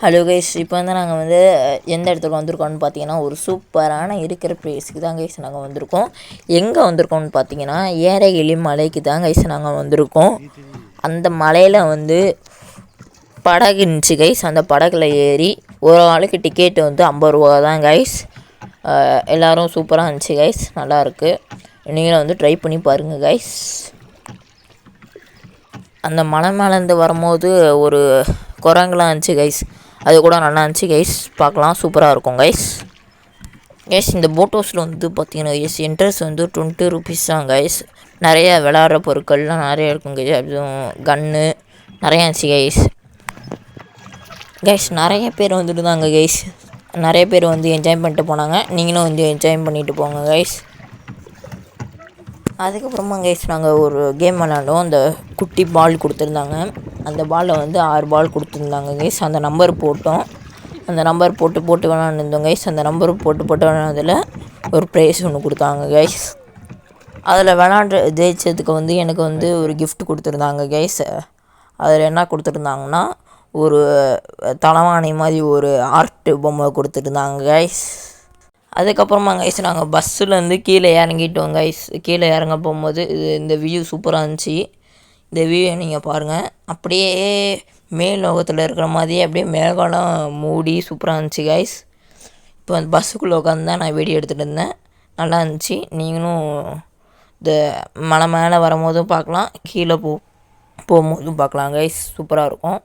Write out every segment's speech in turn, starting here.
Hello guys, இப்போ வந்து நாங்கள் வந்து எந்த இடத்துக்கு வந்திருக்கோம்னு பார்த்தீங்கன்னா, ஒரு சூப்பரான இருக்கிற பிளேஸுக்கு தான் கைஸ் நாங்கள் வந்திருக்கோம். எங்கே வந்திருக்கோம்னு பார்த்தீங்கன்னா, ஏரகிரி மலைக்கு தான் கைஸ் நாங்கள் வந்திருக்கோம். அந்த மலையில் வந்து படகு இருந்துச்சு கைஸ். அந்த படகுல ஏறி ஒரு ஆளுக்கு டிக்கெட்டு வந்து 50 ரூபா தான் கைஸ். எல்லோரும் சூப்பராக இருந்துச்சு கைஸ், நல்லாயிருக்கு. நீங்களும் வந்து ட்ரை பண்ணி பாருங்கள் கைஸ். அந்த மலை மேலேருந்து வரும்போது ஒரு குரங்குலாம் இருந்துச்சு கைஸ், அது கூட நல்லா இருந்துச்சு கைஸ். பார்க்கலாம், சூப்பராக இருக்கும் கைஸ். இந்த போட் ஹவுஸில் வந்து பார்த்தீங்கன்னா என்ட்ரன்ஸ் வந்து 20 ருபீஸ் தான் கைஸ். நிறைய விளாட்ற பொருட்கள்லாம் நிறைய இருக்கும் கைஸ். அதுவும் கன்று நிறையா இருந்துச்சு கைஸ். நிறைய பேர் வந்துட்டு தாங்க கைஸ். நிறைய பேர் வந்து என்ஜாய் பண்ணிட்டு போனாங்க. நீங்களும் வந்து என்ஜாய் பண்ணிட்டு போங்க கைஸ். அதுக்கப்புறமா கைஸ் நாங்கள் ஒரு கேம் விளாண்டோம். அந்த குட்டி பால் கொடுத்துருந்தாங்க. அந்த பாலில் வந்து 6 பால் கொடுத்துருந்தாங்க கைஸ். அந்த நம்பர் போட்டோம். அந்த நம்பர் போட்டு விளாண்டுருந்தோம் கைஸ். அந்த நம்பர் போட்டு விளாண்டதில் ஒரு ப்ரைஸ் ஒன்று கொடுத்தாங்க கைஸ். அதில் ஜெயிச்சதுக்கு வந்து எனக்கு வந்து ஒரு கிஃப்ட் கொடுத்துருந்தாங்க கைஸ். அதில் என்ன கொடுத்துருந்தாங்கன்னா, ஒரு தலைவாணி மாதிரி ஒரு ஆர்ட் பொம்மை கொடுத்துருந்தாங்க கைஸ். அதுக்கப்புறமா கைஸ் நாங்கள் பஸ்ஸுலேருந்து கீழே இறங்கிட்டோம் கைஸ். கீழே இறங்க போகும்போது இந்த வியூ சூப்பராக இருந்துச்சு. இந்த வியூவை நீங்கள் பாருங்கள். அப்படியே மேல் லோகத்தில் இருக்கிற மாதிரியே அப்படியே மேகலாம் மூடி சூப்பராக இருந்துச்சு கைஸ். இப்போ அந்த பஸ்ஸுக்குள்ளே உட்காந்து தான் நான் வீடியோ எடுத்துகிட்டு இருந்தேன். நல்லா இருந்துச்சு. நீங்களும் இந்த மலை மேலே வரும்போதும் பார்க்கலாம், கீழே போகும்போதும் பார்க்கலாம் கைஸ். சூப்பராக இருக்கும்.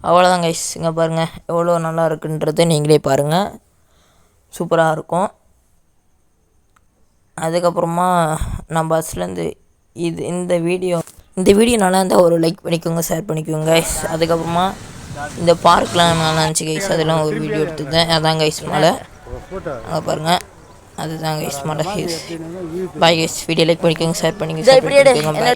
அவ்வளோதான் கைஸ். இங்கே பாருங்கள் எவ்வளோ நல்லா இருக்குன்றதை நீங்களே பாருங்கள். சூப்பராக இருக்கும். அதுக்கப்புறமா நான் பஸ்லேருந்து இந்த வீடியோ நல்லா இருந்தால் ஒரு லைக் பண்ணிக்கோங்க, ஷேர் பண்ணிக்கோங்க கைஸ். அதுக்கப்புறமா இந்த பார்க்லாம் நல்லா இருந்துச்சு கைஸ். அதெல்லாம் ஒரு வீடியோ எடுத்துருந்தேன். அதான் கைஸ் மலை, அங்கே பாருங்கள். அதுதான் கைஸ் மலை. Bye guys. வீடியோ லைக் பண்ணிக்கோங்க, ஷேர் பண்ணிக்கோங்க.